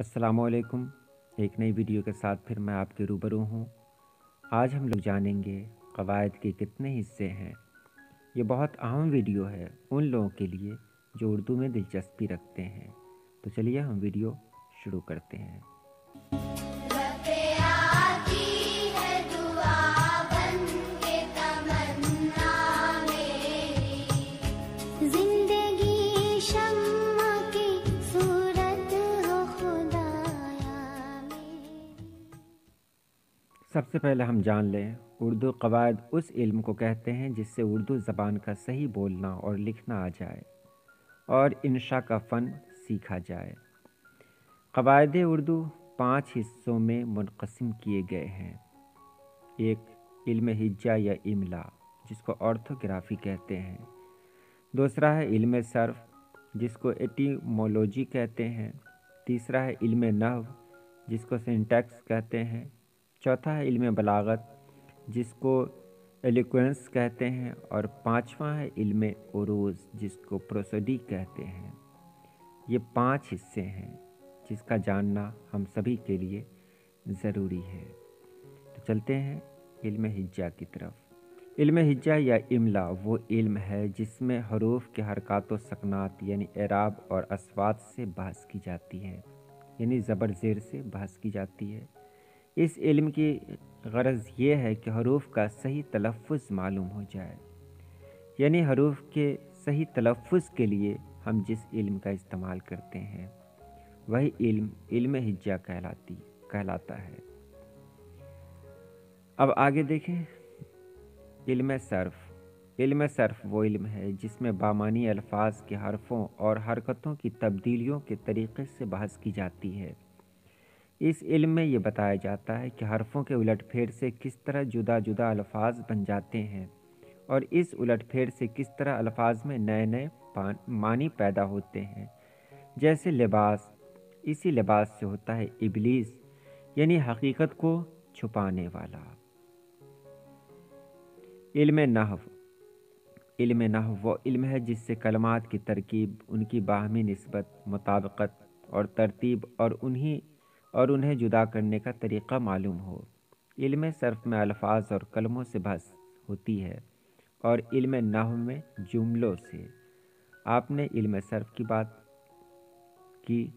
अस्सलाम वालेकुम। एक नई वीडियो के साथ फिर मैं आपके रूबरू हूँ। आज हम लोग जानेंगे क़वायद के कितने हिस्से हैं। ये बहुत अहम वीडियो है उन लोगों के लिए जो उर्दू में दिलचस्पी रखते हैं। तो चलिए हम वीडियो शुरू करते हैं। सबसे पहले हम जान लें उर्दू क़वायद उस इल्म को कहते हैं जिससे उर्दू ज़बान का सही बोलना और लिखना आ जाए और इंशा का फ़न सीखा जाए। क़वायद उर्दू 5 हिस्सों में मुनक़सिम किए गए हैं। एक, इल्म हिज्जा या इमला जिसको ऑर्थोग्राफी कहते हैं। दूसरा है इल्म सर्फ़ जिसको एटिमोलॉजी कहते हैं। तीसरा है इल्म नहव जिसको सिंटैक्स कहते हैं। चौथा है इल्म बलागत जिसको एलोक्वेंस कहते हैं। और पांचवा है इल्म उरूज़ जिसको प्रोसोडी कहते हैं। ये 5 हिस्से हैं जिसका जानना हम सभी के लिए ज़रूरी है। तो चलते हैं इल्म हिज्जा की तरफ। इल्म हिज्जा या इमला वो इल्म है जिसमें हरूफ के हरकात व सकनात यानी एराब और अस्वात से बहस की जाती है, यानी ज़बर ज़ेर से बहस की जाती है। इस इल्म की गरज ये है कि हरूफ का सही तलफ़्फ़ुज़ मालूम हो जाए, यानी हरूफ के सही तलफ़्फ़ुज़ के लिए हम जिस इल्म का इस्तेमाल करते हैं वही इल्म इल्म हिज्जा कहलाता है। अब आगे देखें इल्म सर्फ़। इल्म सर्फ़ वो इल्म है जिसमें बामानी अल्फाज के हरफ़ों और हरकतों की तब्दीलियों के तरीक़े से बहस की जाती है। इस इल्म में ये बताया जाता है कि हरफ़ों के उलटफेर से किस तरह जुदा जुदा अल्फाज बन जाते हैं और इस उलटफेर से किस तरह अल्फाज में नए नए मानी पैदा होते हैं। जैसे लिबास, इसी लिबास से होता है इबलीस, यानी हकीकत को छुपाने वाला। इल्म नहव। इल्म नहव वो इल्म है जिससे कलमात की तरकीब, उनकी बाहमी निस्बत, मुताबिकत और तरतीब और उन्हें जुदा करने का तरीक़ा मालूम हो। इल्म सर्फ़ में अल्फाज और कलमों से बहस होती है और इल्म नहव में जुमलों से। आपने इल्म सर्फ़ की बात की,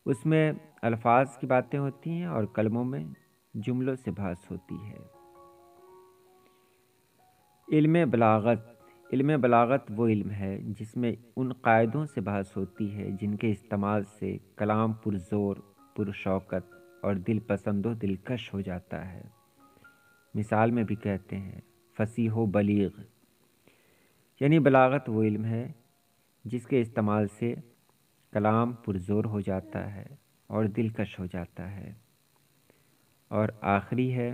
उसमें अल्फाज की बातें होती हैं और कलमों में जुमलों से बहस होती है। इल्म बलागत। इल्म बलागत वो इल्म है जिसमें उन कायदों से बहस होती है जिनके इस्तेमाल से कलाम पुरज़ोर, पुरशौकत और दिल पसंद व दिलकश हो जाता है। मिसाल में भी कहते हैं फसीह व बलीग, यानी बलागत वो इल्म है जिसके इस्तेमाल से कलाम पुरज़ोर हो जाता है और दिलकश हो जाता है। और आखिरी है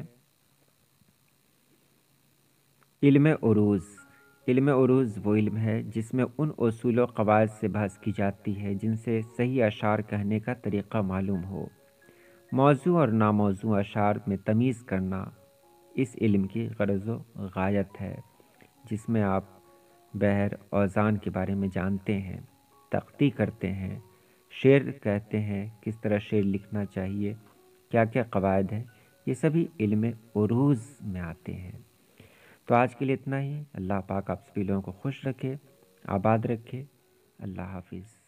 इल्म उरूज़। इल्म उरूज़ वो इल्म है जिसमें उन उसूल व क़वायद से बहस की जाती है जिनसे सही अशार कहने का तरीक़ा मालूम हो। मौज़ू और नामौज़ू अशार में तमीज़ करना इस इल्म की ग़रज़ व गायत है, जिसमें आप बहर औज़ान के बारे में जानते हैं, तख्ती करते हैं, शेर कहते हैं, किस तरह शेर लिखना चाहिए, क्या क्या क़वायद हैं, ये सभी इल्म उरूज़ में आते हैं। तो आज के लिए इतना ही। अल्लाह पाक आप सभी लोगों को खुश रखे, आबाद रखे। अल्लाह हाफिज़।